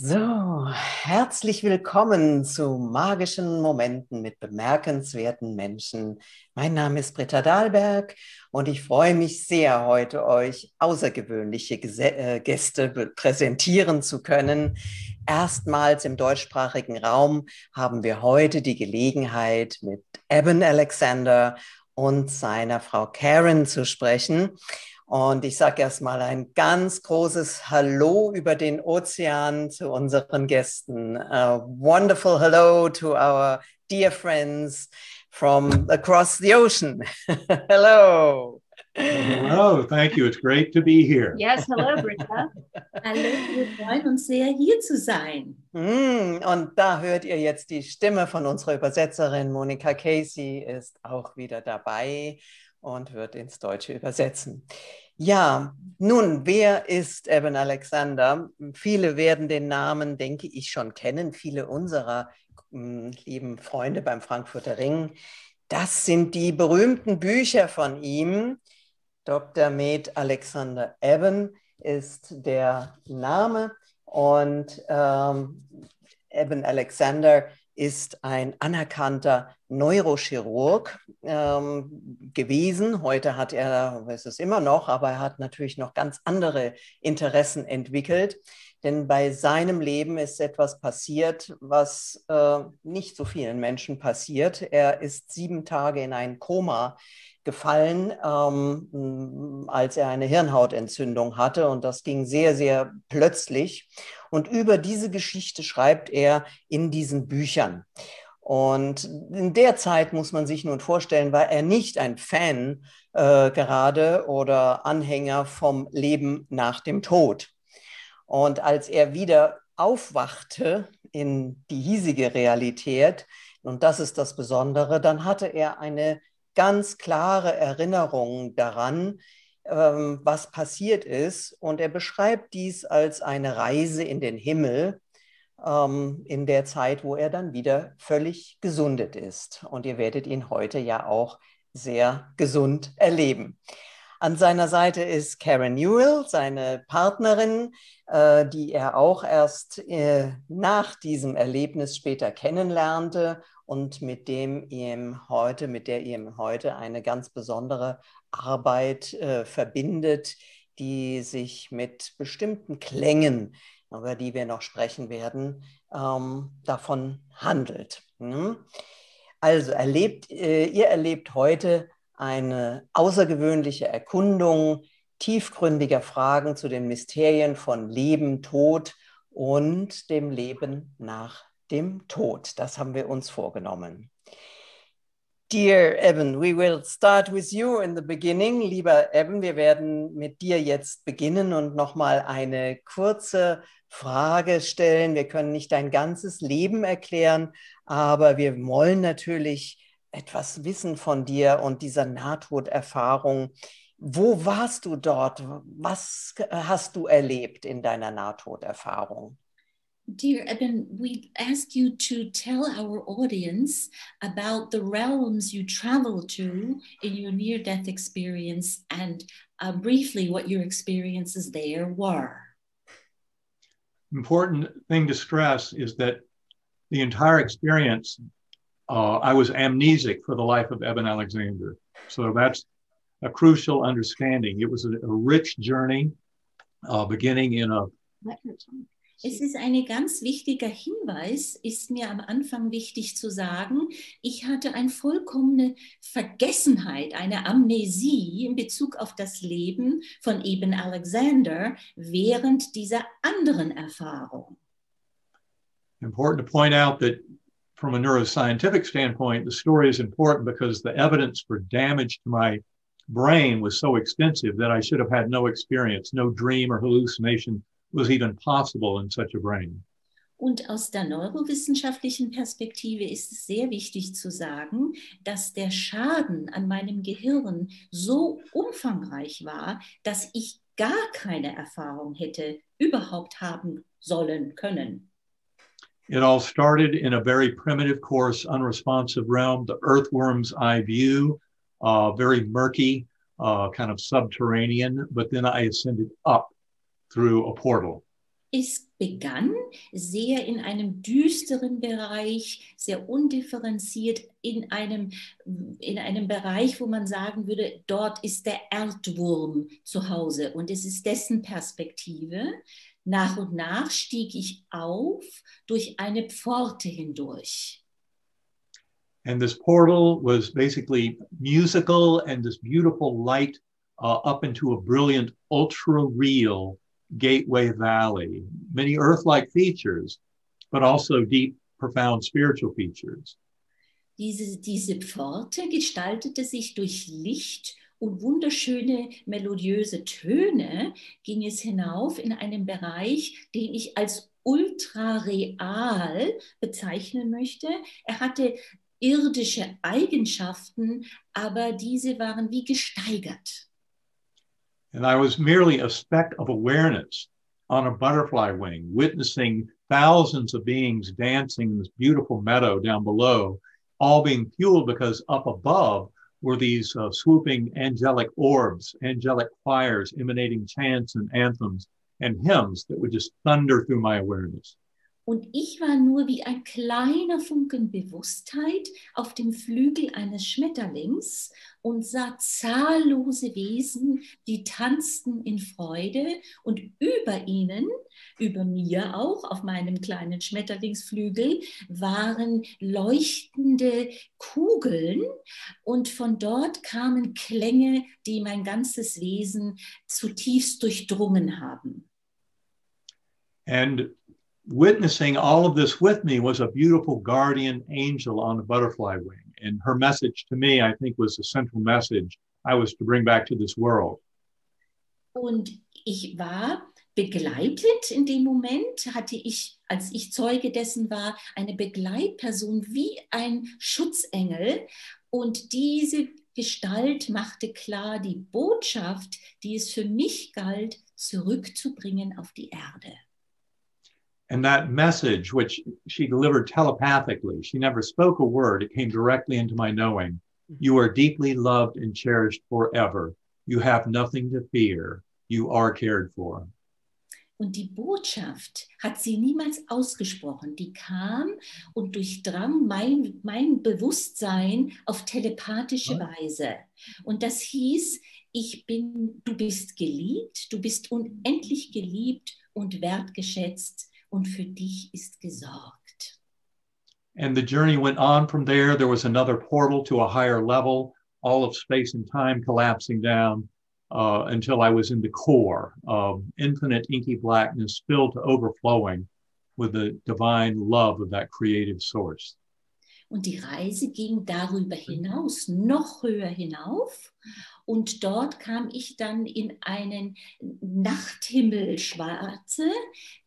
So, herzlich willkommen zu magischen Momenten mit bemerkenswerten Menschen. Mein Name ist Brita Dahlberg und ich freue mich sehr, heute euch außergewöhnliche Gäste präsentieren zu können. Erstmals im deutschsprachigen Raum haben wir heute die Gelegenheit, mit Eben Alexander und seiner Frau Karen zu sprechen. Und ich sage erstmal ein ganz großes Hallo über den Ozean zu unseren Gästen. A wonderful hello to our dear friends from across the ocean. Hello. Hello, thank you. It's great to be here. Yes, hello, Brita. Hallo, wir freuen uns sehr, hier zu sein. Und da hört ihr jetzt die Stimme von unserer Übersetzerin. Monika Casey ist auch wieder dabei und wird ins Deutsche übersetzen. Ja, nun, wer ist Eben Alexander? Viele werden den Namen, denke ich, schon kennen. Viele unserer lieben Freunde beim Frankfurter Ring. Das sind die berühmten Bücher von ihm. Dr. Med Alexander Eben ist der Name und Eben Alexander ist ein anerkannter Neurochirurg gewesen. Heute hat er, ist es immer noch, aber er hat natürlich noch ganz andere Interessen entwickelt. Denn bei seinem Leben ist etwas passiert, was nicht so vielen Menschen passiert. Er ist 7 Tage in ein Koma gefallen, als er eine Hirnhautentzündung hatte. Und das ging sehr, sehr plötzlich. Und über diese Geschichte schreibt er in diesen Büchern. Und in der Zeit muss man sich nun vorstellen, war er nicht ein Fan gerade oder Anhänger vom Leben nach dem Tod. Und als er wieder aufwachte in die hiesige Realität, und das ist das Besondere, dann hatte er eine ganz klare Erinnerung daran, was passiert ist. Und er beschreibt dies als eine Reise in den Himmel in der Zeit, wo er dann wieder völlig gesundet ist. Und ihr werdet ihn heute ja auch sehr gesund erleben. An seiner Seite ist Karen Newell, seine Partnerin, die er auch erst nach diesem Erlebnis später kennenlernte und mit der ihm heute eine ganz besondere Arbeit verbindet, die sich mit bestimmten Klängen, über die wir noch sprechen werden, davon handelt. Also ihr erlebt heute eine außergewöhnliche Erkundung tiefgründiger Fragen zu den Mysterien von Leben, Tod und dem Leben nach dem Tod. Das haben wir uns vorgenommen. Dear Eben, we will start with you in the beginning. Lieber Eben, wir werden mit dir jetzt beginnen und nochmal eine kurze Frage stellen. Wir können nicht dein ganzes Leben erklären, aber wir wollen natürlich etwas wissen von dir und dieser Nahtoderfahrung. Wo warst du dort? Was hast du erlebt in deiner Nahtoderfahrung? Dear Eben, we asked you to tell our audience about the realms you traveled to in your near-death experience and briefly what your experiences there were. Important thing to stress is that the entire experience, I was amnesic for the life of Eben Alexander. So that's a crucial understanding. It was a rich journey, beginning in a... Es ist ein ganz wichtiger Hinweis, ist mir am Anfang wichtig zu sagen, ich hatte eine vollkommene Vergessenheit, eine Amnesie in Bezug auf das Leben von Eben Alexander während dieser anderen Erfahrung. Important to point out that from a neuroscientific standpoint, the story is important because the evidence for damage to my brain was so extensive that I should have had no experience, no dream or hallucination was even possible in such a brain. Und aus der neurowissenschaftlichen Perspektive ist es sehr wichtig zu sagen, dass der Schaden an meinem Gehirn so umfangreich war, dass ich gar keine Erfahrung hätte überhaupt haben sollen können. It all started in a very primitive, coarse, unresponsive realm, the earthworm's eye view, very murky, kind of subterranean, but then I ascended up through a portal. Es begann sehr in einem düsteren Bereich, sehr undifferenziert, in einem Bereich, wo man sagen würde, dort ist der Erdwurm zu Hause und es ist dessen Perspektive. Nach und nach stieg ich auf durch eine Pforte hindurch. And this portal was basically musical and this beautiful light up into a brilliant, ultra-real gateway valley. Many Earth-like features, but also deep, profound spiritual features. Diese Pforte gestaltete sich durch Licht und wunderschöne melodiöse Töne, ging es hinauf in einen Bereich, den ich als ultrareal bezeichnen möchte. Er hatte irdische Eigenschaften, aber diese waren wie gesteigert. And I was merely a speck of awareness on a butterfly wing, witnessing thousands of beings dancing in this beautiful meadow down below, all being fueled because up above were these swooping angelic orbs, angelic choirs emanating chants and anthems and hymns that would just thunder through my awareness. Und ich war nur wie ein kleiner Funken Bewusstheit auf dem Flügel eines Schmetterlings und sah zahllose Wesen, die tanzten in Freude und über ihnen, über mir auch, auf meinem kleinen Schmetterlingsflügel, waren leuchtende Kugeln und von dort kamen Klänge, die mein ganzes Wesen zutiefst durchdrungen haben. And witnessing all of this with me was a beautiful guardian angel on a butterfly wing. And her message to me, I think, was the central message I was to bring back to this world. Und ich war begleitet in dem Moment, hatte ich, als ich Zeuge dessen war, eine Begleitperson wie ein Schutzengel. Und diese Gestalt machte klar die Botschaft, die es für mich galt, zurückzubringen auf die Erde. And that message, which she delivered telepathically, she never spoke a word, it came directly into my knowing. You are deeply loved and cherished forever. You have nothing to fear. You are cared for. Und die Botschaft hat sie niemals ausgesprochen. Die kam und durchdrang mein Bewusstsein auf telepathische Weise. Und das hieß, du bist geliebt, du bist unendlich geliebt und wertgeschätzt. Und für dich ist gesorgt. And the journey went on from there. There was another portal to a higher level, all of space and time collapsing down until I was in the core of infinite inky blackness filled to overflowing with the divine love of that creative source. Und die Reise ging darüber hinaus, noch höher hinauf. Und dort kam ich dann in einen Nachthimmel-Schwarze,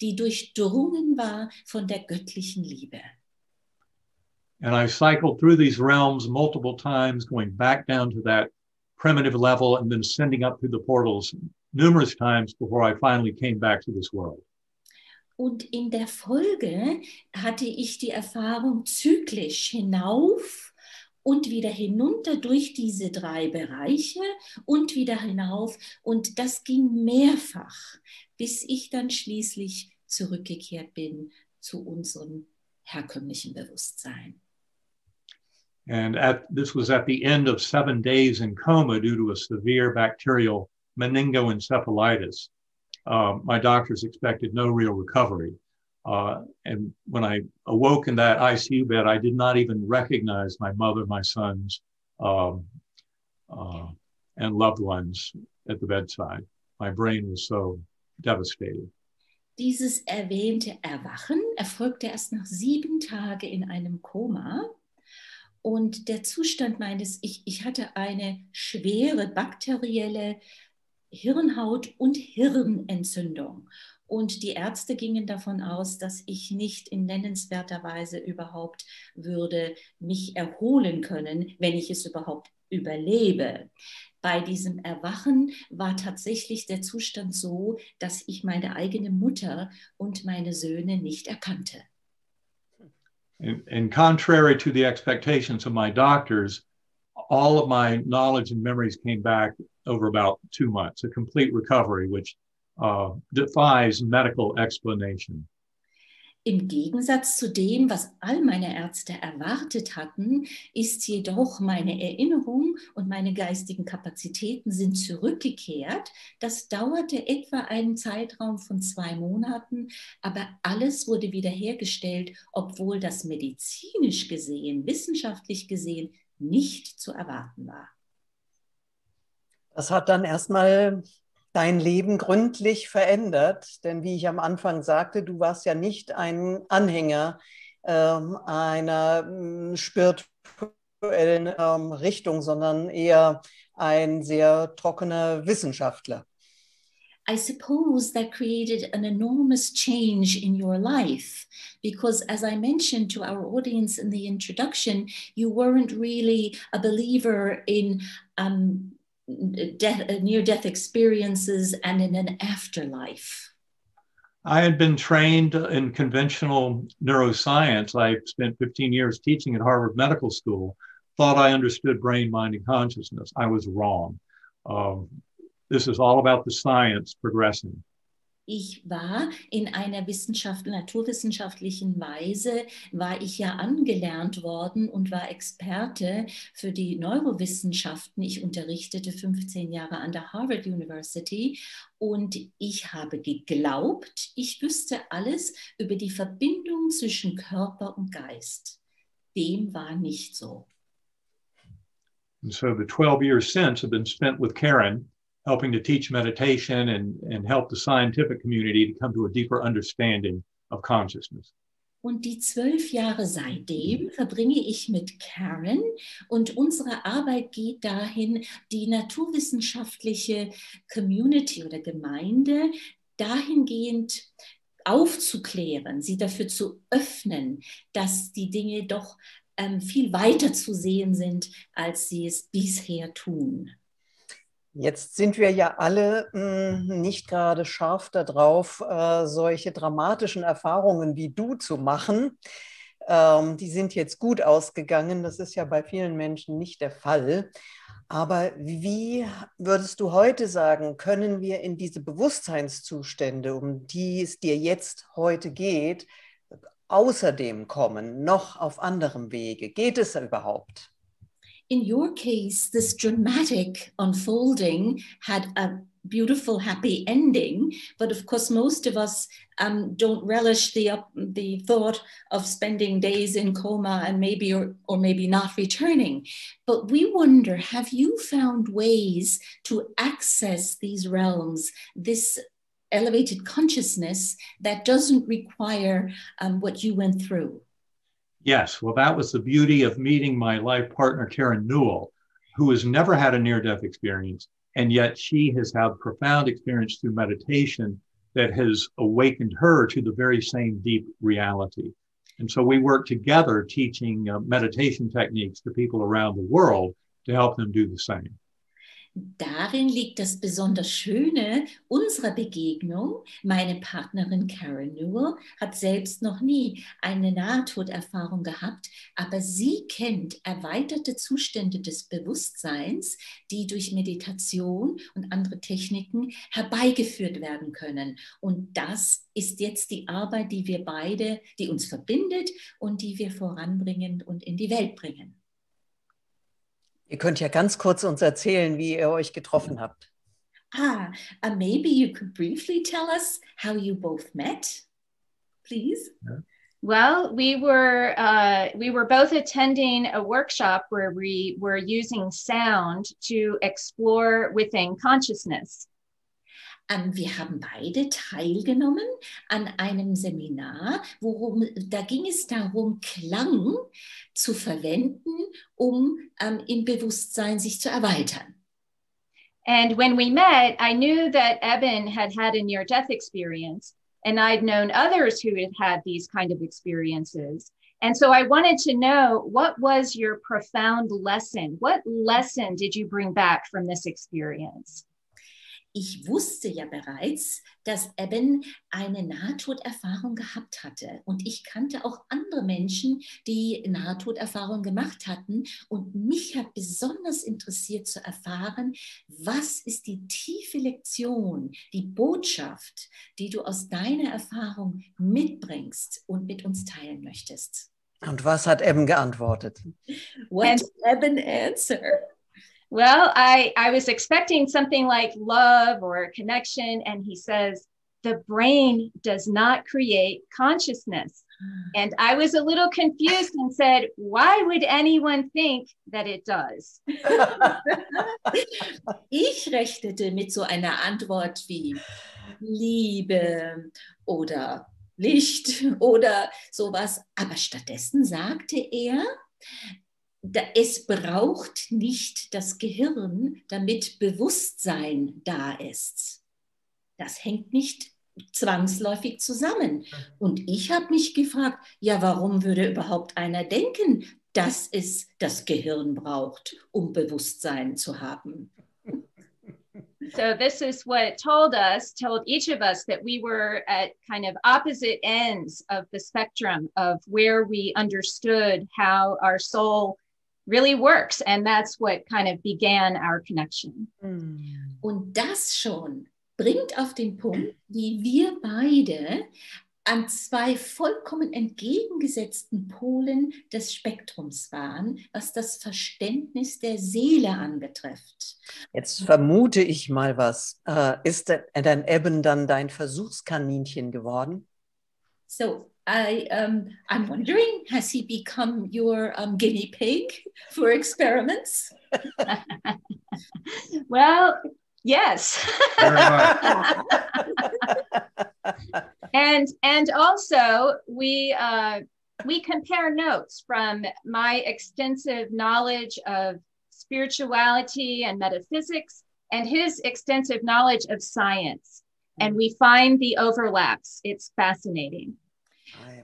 die durchdrungen war von der göttlichen Liebe. And I cycled through these realms multiple times, going back down to that primitive level and then sending up through the portals numerous times before I finally came back to this world. Und in der Folge hatte ich die Erfahrung, zyklisch hinauf und wieder hinunter durch diese 3 Bereiche und wieder hinauf. Und das ging mehrfach, bis ich dann schließlich zurückgekehrt bin zu unserem herkömmlichen Bewusstsein. And this was at the end of 7 days in coma due to a severe bacterial meningoencephalitis. My doctors expected no real recovery. And when I awoke in that ICU bed, I did not even recognize my mother, my sons, and loved ones at the bedside. My brain was so devastated. Dieses erwähnte Erwachen erfolgte erst nach 7 Tagen in einem Koma. Und der Zustand ich hatte eine schwere bakterielle Hirnhaut- und Hirnentzündung. Und die Ärzte gingen davon aus, dass ich nicht in nennenswerter Weise überhaupt würde mich erholen können, wenn ich es überhaupt überlebe. Bei diesem Erwachen war tatsächlich der Zustand so, dass ich meine eigene Mutter und meine Söhne nicht erkannte. And contrary to the expectations of my doctors, all of my knowledge and memories came back over about 2 months, a complete recovery, which defies medical explanation. Im Gegensatz zu dem, was all meine Ärzte erwartet hatten, ist jedoch meine Erinnerung und meine geistigen Kapazitäten sind zurückgekehrt. Das dauerte etwa einen Zeitraum von 2 Monaten, aber alles wurde wiederhergestellt, obwohl das medizinisch gesehen, wissenschaftlich gesehen nicht zu erwarten war. Das hat dann erstmal dein Leben gründlich verändert, denn wie ich am Anfang sagte, du warst ja nicht ein Anhänger einer spirituellen Richtung, sondern eher ein sehr trockener Wissenschaftler. I suppose that created an enormous change in your life because, as I mentioned to our audience in the introduction, you weren't really a believer in near-death experiences and in an afterlife. I had been trained in conventional neuroscience. I spent 15 years teaching at Harvard Medical School, thought I understood brain, mind, and consciousness. I was wrong. This is all about the science progressing. Ich war in einer naturwissenschaftlichen Weise, war ich ja angelernt worden und war Experte für die Neurowissenschaften. Ich unterrichtete 15 Jahre an der Harvard University und ich habe geglaubt, ich wüsste alles über die Verbindung zwischen Körper und Geist. Dem war nicht so. And so the 12 years since have been spent with Karen, helping to teach meditation and help the scientific community to come to a deeper understanding of consciousness. Und die 12 Jahre seitdem verbringe ich mit Karen und unsere Arbeit geht dahin, die naturwissenschaftliche Community oder Gemeinde dahingehend aufzuklären, sie dafür zu öffnen, dass die Dinge doch viel weiter zu sehen sind, als sie es bisher tun. Jetzt sind wir ja alle nicht gerade scharf darauf, solche dramatischen Erfahrungen wie du zu machen. Die sind jetzt gut ausgegangen. Das ist ja bei vielen Menschen nicht der Fall. Aber wie würdest du heute sagen, können wir in diese Bewusstseinszustände, um die es dir jetzt heute geht, außerdem kommen, noch auf anderem Wege? Geht es überhaupt? In your case, this dramatic unfolding had a beautiful, happy ending. But of course, most of us don't relish the thought of spending days in coma and maybe or maybe not returning. But we wonder, have you found ways to access these realms, this elevated consciousness that doesn't require what you went through? Yes, well, that was the beauty of meeting my life partner, Karen Newell, who has never had a near-death experience, and yet she has had profound experience through meditation that has awakened her to the very same deep reality. And so we work together teaching meditation techniques to people around the world to help them do the same. Darin liegt das besonders Schöne unserer Begegnung. Meine Partnerin Karen Newell hat selbst noch nie eine Nahtoderfahrung gehabt, aber sie kennt erweiterte Zustände des Bewusstseins, die durch Meditation und andere Techniken herbeigeführt werden können. Und das ist jetzt die Arbeit, die wir beide, die uns verbindet und die wir voranbringen und in die Welt bringen. Ihr könnt ja ganz kurz uns erzählen, wie ihr euch getroffen habt. Maybe you could briefly tell us how you both met, please. Well, we were both attending a workshop where we were using sound to explore within consciousness. Wir haben beide teilgenommen an einem Seminar, da ging es darum, Klang zu verwenden, im Bewusstsein sich zu erweitern. And when we met, I knew that Eben had had a near-death experience, and I'd known others who had had these kind of experiences. And so I wanted to know, what was your profound lesson? What lesson did you bring back from this experience? Ich wusste ja bereits, dass Eben eine Nahtoderfahrung gehabt hatte. Und ich kannte auch andere Menschen, die Nahtoderfahrungen gemacht hatten. Und mich hat besonders interessiert zu erfahren, was ist die tiefe Lektion, die Botschaft, die du aus deiner Erfahrung mitbringst und mit uns teilen möchtest. Und was hat Eben geantwortet? What did Eben answer? Well, I was expecting something like love or connection, and he says, the brain does not create consciousness. And I was a little confused and said, why would anyone think that it does? Ich rechnete mit so einer Antwort wie Liebe oder Licht oder sowas. Aber stattdessen sagte er, es braucht nicht das Gehirn, damit Bewusstsein da ist. Das hängt nicht zwangsläufig zusammen. Und ich habe mich gefragt, ja, warum würde überhaupt einer denken, dass es das Gehirn braucht, um Bewusstsein zu haben? So this is what it told each of us that we were at kind of opposite ends of the spectrum of where we understood how our soul really works. And that's what kind of began our connection. Und das schon bringt auf den Punkt, wie wir beide an zwei vollkommen entgegengesetzten Polen des Spektrums waren, was das Verständnis der Seele anbetrifft. Jetzt vermute ich mal was. Ist denn Eben dann dein Versuchskaninchen geworden? So, I'm wondering, has he become your guinea pig for experiments? Well, yes. And also we compare notes from my extensive knowledge of spirituality and metaphysics and his extensive knowledge of science. And we find the overlaps. It's fascinating.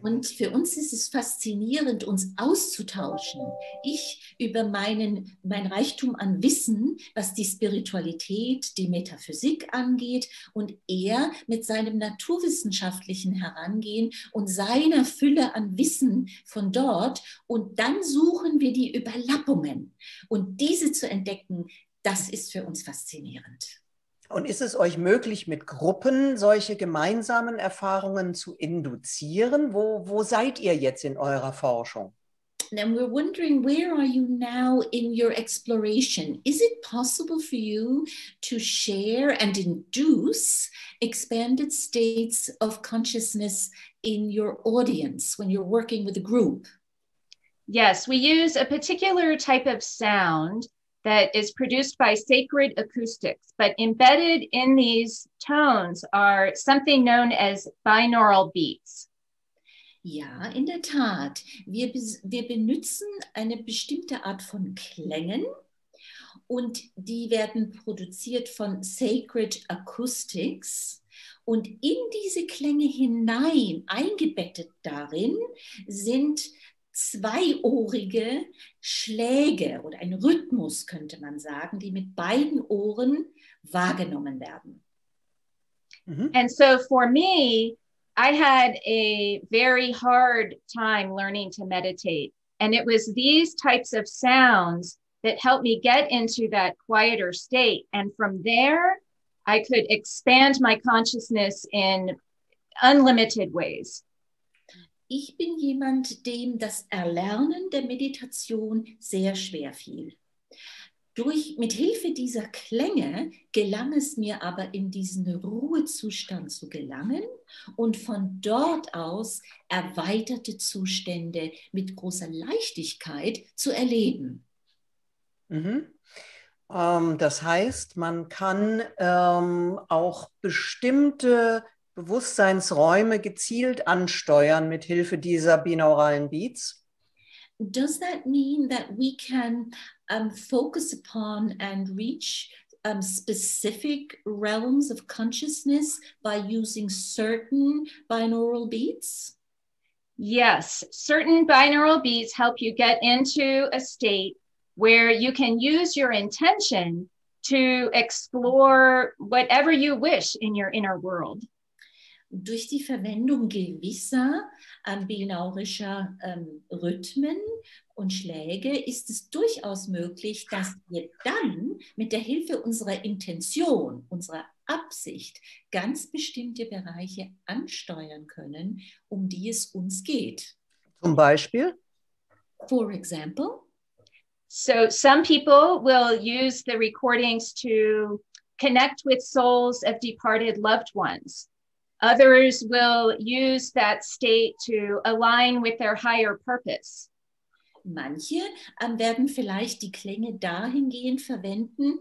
Und für uns ist es faszinierend, uns auszutauschen. Ich über mein Reichtum an Wissen, was die Spiritualität, die Metaphysik angeht, und er mit seinem naturwissenschaftlichen Herangehen und seiner Fülle an Wissen von dort. Und dann suchen wir die Überlappungen. Und diese zu entdecken, das ist für uns faszinierend. Und ist es euch möglich, mit Gruppen solche gemeinsamen Erfahrungen zu induzieren? Wo seid ihr jetzt in eurer Forschung? And we're wondering, where are you now in your exploration? Is it possible for you to share and induce expanded states of consciousness in your audience when you're working with a group? Yes, we use a particular type of sound that is produced by sacred acoustics, but embedded in these tones are something known as binaural beats. Ja, in der Tat. Wir benutzen eine bestimmte Art von Klängen und die werden produziert von Sacred Acoustics. Und in diese Klänge hinein, eingebettet darin, sind zweiohrige Schläge oder ein Rhythmus, könnte man sagen, die mit beiden Ohren wahrgenommen werden. And so for me, I had a very hard time learning to meditate. And it was these types of sounds that helped me get into that quieter state. And from there, I could expand my consciousnmit in unlimited ways. Ich bin jemand, dem das Erlernen der Meditation sehr schwer fiel. Mit Hilfe dieser Klänge gelang es mir aber, in diesen Ruhezustand zu gelangen und von dort aus erweiterte Zustände mit großer Leichtigkeit zu erleben. Das heißt, man kann auch bestimmte Bewusstseinsräume gezielt ansteuern mit Hilfe dieser binauralen Beats? Does that mean that we can focus upon and reach specific realms of consciousness by using certain binaural beats? Yes, certain binaural beats help you get into a state where you can use your intention to explore whatever you wish in your inner world. Durch die Verwendung gewisser binaurischer Rhythmen und Schläge ist es durchaus möglich, dass wir dann mit der Hilfe unserer Intention, unserer Absicht ganz bestimmte Bereiche ansteuern können, um die es uns geht. Zum Beispiel? For example? So some people will use the recordings to connect with souls of departed loved ones. Others will use that state to align with their higher purpose. Manche werden vielleicht die Klänge dahingehend verwenden,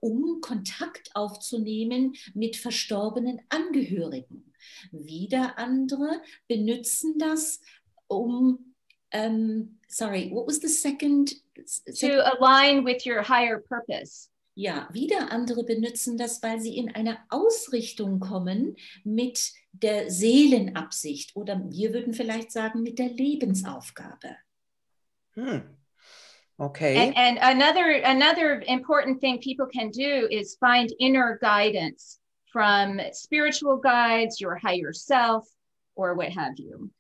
um Kontakt aufzunehmen mit verstorbenen Angehörigen. Wieder andere benutzen das, um, what was the second? To align with your higher purpose. Ja, wieder andere benutzen das, weil sie in eine Ausrichtung kommen mit der Seelenabsicht oder wir würden vielleicht sagen mit der Lebensaufgabe. Okay. And another important thing people can do is find inner guidance from spiritual guides, your higher self, or what have you.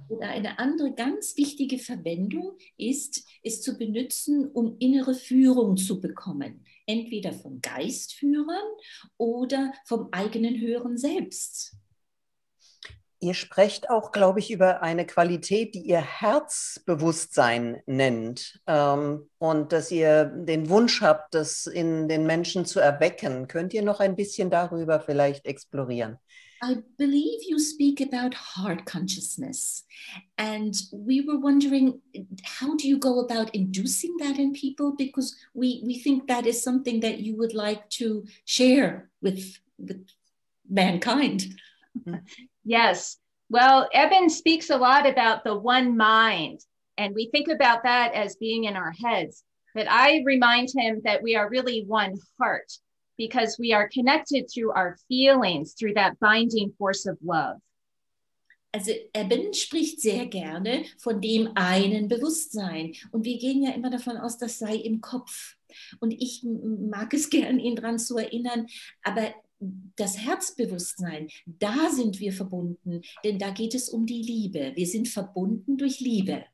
Oder eine andere ganz wichtige Verwendung ist, es zu benutzen, um innere Führung zu bekommen. Entweder von Geistführern oder vom eigenen Hören selbst. Ihr sprecht auch, glaube ich, über eine Qualität, die ihr Herzbewusstsein nennt und dass ihr den Wunsch habt, das in den Menschen zu erwecken. Könnt ihr noch ein bisschen darüber vielleicht explorieren? I believe you speak about heart consciousness, and we were wondering, how do you go about inducing that in people? Because we think that is something that you would like to share with mankind. Yes. Well, Eben speaks a lot about the one mind, and we think about that as being in our heads. But I remind him that we are really one heart, because we are connected through our feelings, through that binding force of love. Also Eben spricht sehr gerne von dem einen Bewusstsein. Und wir gehen ja immer davon aus, das sei im Kopf. Und ich mag es gern, ihn daran zu erinnern, aber das Herzbewusstsein, da sind wir verbunden, denn da geht es um die Liebe. Wir sind verbunden durch Liebe.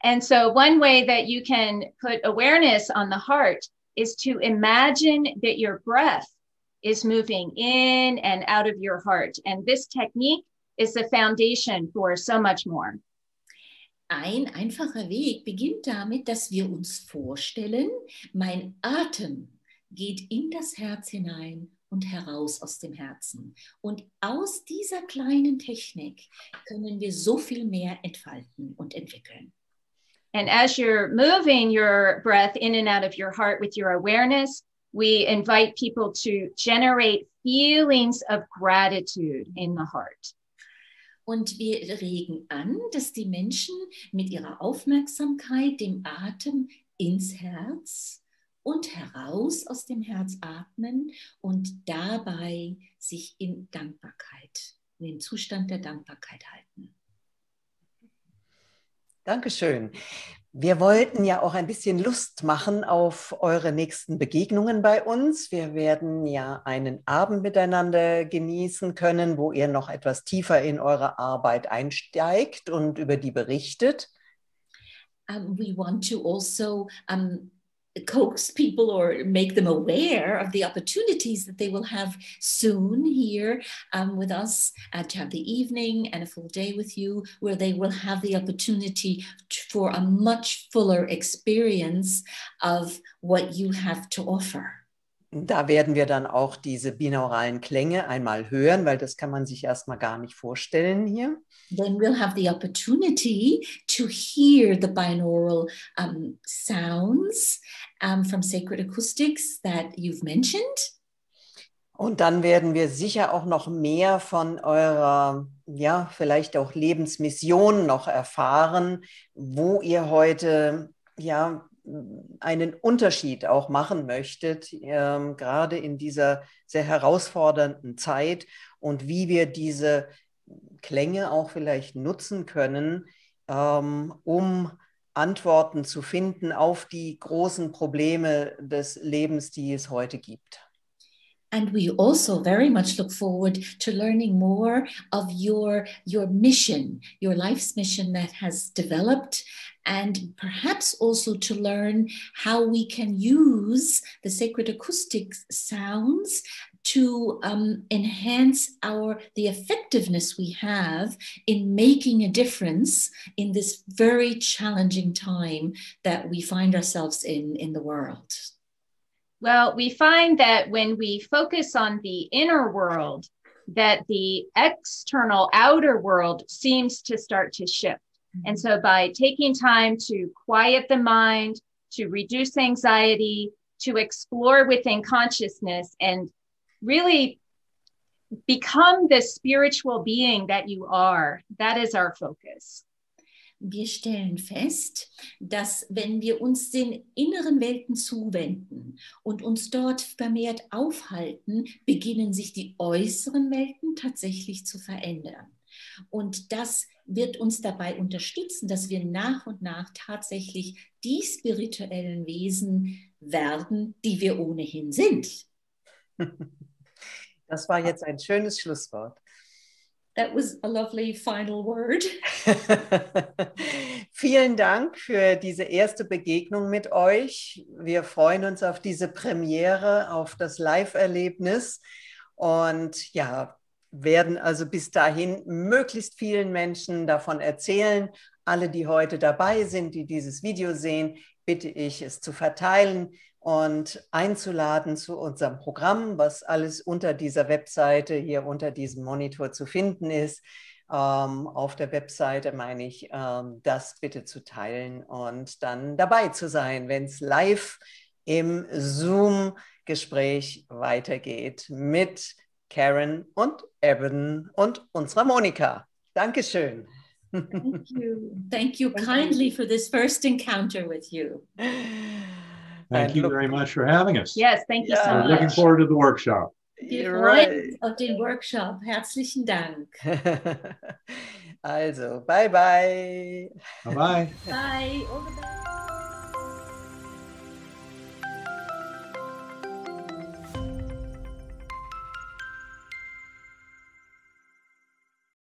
And so one way that you can put awareness on the heart is to imagine that your breath is moving in and out of your heart. And this technique is the foundation for so much more. Ein einfacher Weg beginnt damit, dass wir uns vorstellen, mein Atem geht in das Herz hinein und heraus aus dem Herzen. Und aus dieser kleinen Technik können wir so viel mehr entfalten und entwickeln. And as you're moving your breath in and out of your heart with your awareness, we invite people to generate feelings of gratitude in the heart. Und wir regen an, dass die Menschen mit ihrer Aufmerksamkeit dem Atem ins Herz und heraus aus dem Herz atmen und dabei sich in Dankbarkeit, in den Zustand der Dankbarkeit halten. Dankeschön. Wir wollten ja auch ein bisschen Lust machen auf eure nächsten Begegnungen bei uns. Wir werden ja einen Abend miteinander genießen können, wo ihr noch etwas tiefer in eure Arbeit einsteigt und über die berichtet. We want to also coax people or make them aware of the opportunities that they will have soon here with us to have the evening and a full day with you, where they will have the opportunity for a much fuller experience of what you have to offer. Da werden wir dann auch diese binauralen Klänge einmal hören, weil das kann man sich erstmal gar nicht vorstellen hier. Then we'll have the opportunity to hear the binaural sounds from sacred acoustics that you've mentioned. Und dann werden wir sicher auch noch mehr von eurer, ja, vielleicht auch Lebensmission noch erfahren, wo ihr heute, ja, einen Unterschied auch machen möchtet, gerade in dieser sehr herausfordernden Zeit und wie wir diese Klänge auch vielleicht nutzen können, um Antworten zu finden auf die großen Probleme des Lebens, die es heute gibt. And we also very much look forward to learning more of your mission, your life's mission that has developed, and perhaps also to learn how we can use the sacred acoustic sounds to enhance the effectiveness we have in making a difference in this very challenging time that we find ourselves in the world. Well, we find that when we focus on the inner world, that the external outer world seems to start to shift. And so by taking time to quiet the mind, to reduce anxiety, to explore within consciousness and really become the spiritual being that you are, that is our focus. Wir stellen fest, dass wenn wir uns den inneren Welten zuwenden und uns dort vermehrt aufhalten, beginnen sich die äußeren Welten tatsächlich zu verändern. Und das wird uns dabei unterstützen, dass wir nach und nach tatsächlich die spirituellen Wesen werden, die wir ohnehin sind. Das war jetzt ein schönes Schlusswort. That was a lovely final word. Vielen Dank für diese erste Begegnung mit euch. Wir freuen uns auf diese Premiere, auf das Live-Erlebnis und ja, werden also bis dahin möglichst vielen Menschen davon erzählen. Alle, die heute dabei sind, die dieses Video sehen, bitte ich, es zu verteilen und einzuladen zu unserem Programm, was alles unter dieser Webseite, hier unter diesem Monitor zu finden ist. Auf der Webseite meine ich, das bitte zu teilen und dann dabei zu sein, wenn es live im Zoom-Gespräch weitergeht mit Karen und Eben und unserer Monika. Dankeschön. Thank you. Thank you kindly for this first encounter with you. Thank you very much for having us. Yes, thank you so We're much. looking forward to the workshop. Wir freuen uns auf den Workshop. Herzlichen Dank. Also, bye bye. Bye bye. Bye. All the best.